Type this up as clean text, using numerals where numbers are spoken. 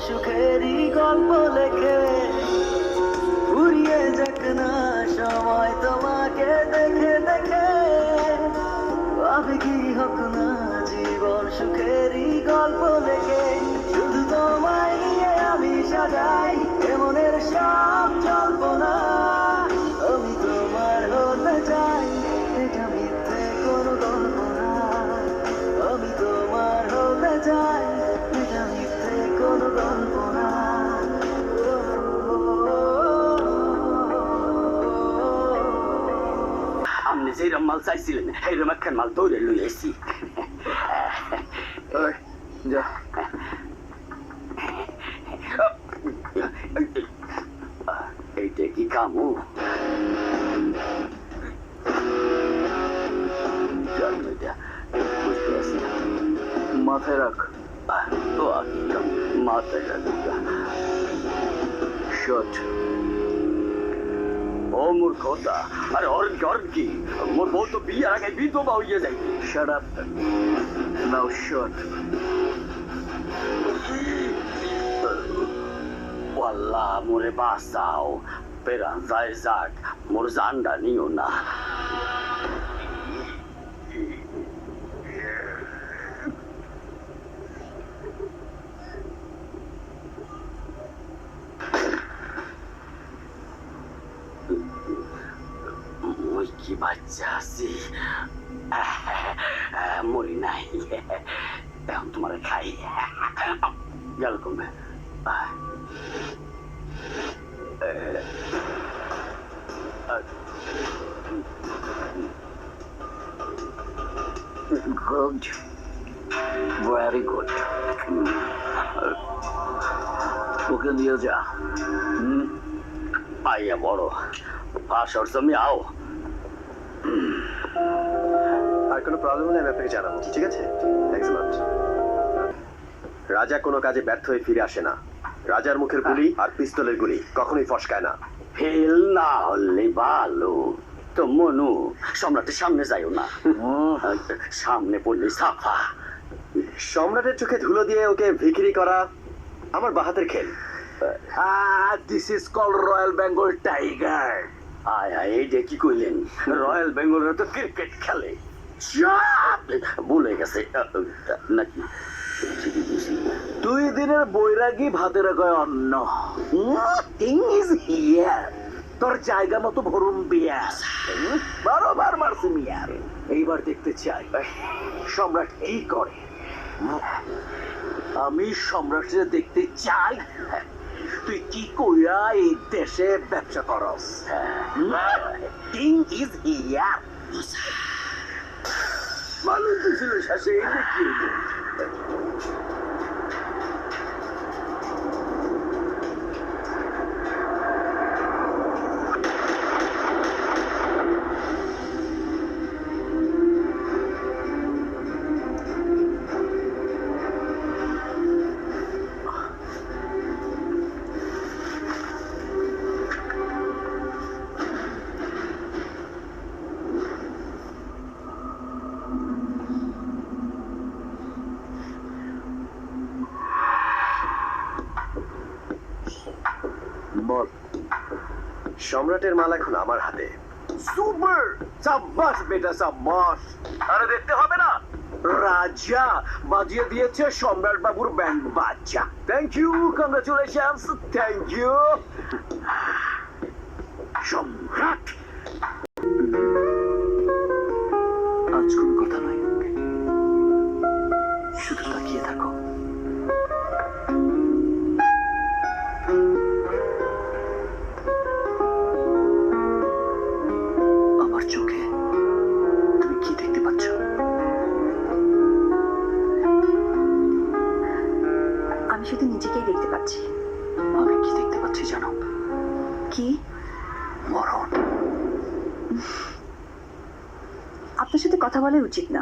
সুখেরই গল্প লেখে উড়িয়ে যাক না সময় তোমাকে দেখে দেখে আবেগী হোক না জীবন সুখেরই গল্প লেখে শুধু তোমায় নিয়ে আমি সাজাই এমনের সব জল্পনা আমি তোমার হতে চাই এটা মিথ্যে কোনো গল্প না আমি তোমার হতে চাই এটা মিথ্যে কোনো গল্প না আপনি যেরকম মাল চাইছিলেন সেইরকম একখান মাল দৌড়ে লই আইছি যা এইটা কি কামু জানো এটা বুঝতে পারছি না মাথায় রাখ ও কি কাম মাথায় রাখা শট ও মূর্খতা আরে অরণ কি মোর বউ তো বিয়ের আগে বিধবা হইয়া যাই শাট আপ নাও শট আল্লাহ মোরে বাঁচাও পেরান যায় যাক মোর জানডা নিও না মই কি বাচ্চা আছি মরি নাই এখন তোমার খাই গেল কমবে গুড ভেরি গুড ওকে নিয়ে যা আইয়া বড় পাশর তুমি আও আর কোনো প্রবলেম হলে আমি আপনাকে জানাবো ঠিক আছে থ্যাঙ্কস লট রাজা কোনো কাজে ব্যর্থ হয়ে ফিরে আসে না রাজার মুখের গুলি আর পিস্তলের গুলি কখনোই ফসকায় না ফেল না হলে ভালো তো মনু সম্রাটের সামনে যাইও না সামনে পড়লে সাফা সম্রাটের চোখে ধুলো দিয়ে ওকে ভিখিরি করা আমার বাহাতের খেল this is call royal Bengal tiger আয় আয় এইটা কি কইলেন রয়্যাল বেঙ্গলের তো ক্রিকেট খেলে চাপ! ভুলে গেছে নাকি ঠিকই বুঝি 2 দিনের বৈরাগী ভাতের গায়ে অন্ন থিং ইজ হিয়ার তোর জায়গা মতো ভরুন বিয়ার বারবার মারছি মিয়ার এইবার দেখতে চাই সম্রাট কি করে আমি সম্রাটকে দেখতে চাই তুই কি কইরা এই দেশে ব্যবসা করস কিং ইজ হিয়ার মানুষ ছিল শেষে দেখি বল সম্রাটের মাল এখন আমার হাতে সুপার সাব্বাস বেটা সাব্বাস আরে দেখতে হবে না রাজা বাজিয়ে দিয়েছে সম্রাট বাবুর ব্যান্ড বাজা thank you congratulations thank you Samrat আজ কোনো কথা নয় শুধু তাকিয়ে থাকো আমার চোখে তুমি কি দেখতে পাচ্ছ আমি শুধু নিজেকেই দেখতে পাচ্ছি আমি কি দেখতে পাচ্ছি জানো কি মরণ আপনার সাথে কথা বলা উচিত না